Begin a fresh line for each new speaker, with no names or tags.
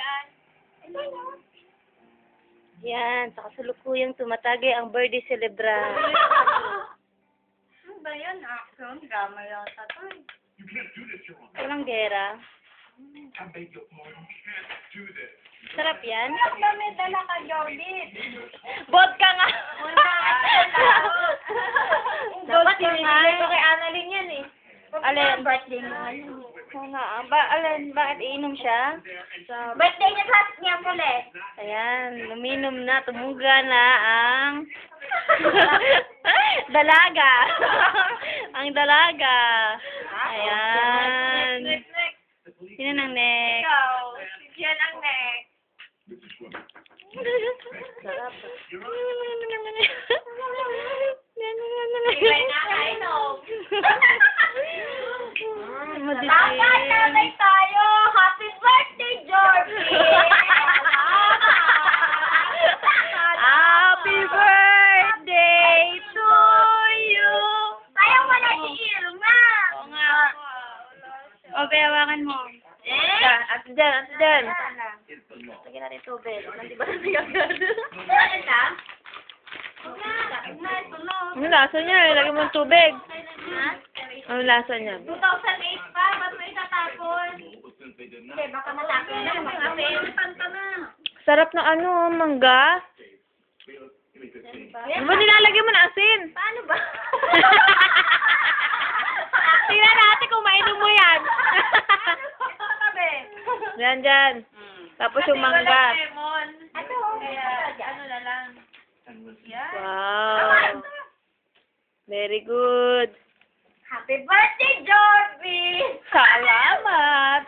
yan.
Yan, sa kasalukuyang tumatagi ang birthday celebrant.
Ano ba yan? Action? Drama yata to eh.
Walang gera. Sarap yan.
Ba't ba may dala ka, Jordit?
Vodka nga!
Dapat
Vodka nga.
hindi ko kay Annalyn yan eh.
Alin?
Birthday mo ngayon.
Oo nga. Alin, bakit iinom siya?
Birthday niya sa niya muli.
Ayan, luminom na, tumuga na ang dalaga. Ang dalaga. Ayan.
Next.
Sino nang next?
Ikaw. Yan ang next.
Sarap.
Ibay na kainom.
Madilim.
Tayo! Happy birthday, Jordy!
Happy birthday to you!
Tayo wala si Irma!
Oo nga. O, hawakan mo.
Eh?
At dyan. Lagyan natin tubig. Hindi ba natin agad?
Ano siya?
Ano lasa niya? Lagyan mo ng tubig.
Ha?
Ano lasa niya?
2008 pa, ba't mo itatapon? Hindi, baka matapon na. Panta na.
Sarap na ano, mangga. Ano ba nilalagyan mo na asin?
Paano ba?
Tingnan natin kung mainom mo yan.
Sabi.
Dyan. Tapos yung mangga.
Lemon. Ano? Kaya, ano na lang. Yan.
Wow. Very good.
Happy birthday, Jorby!
Salamat.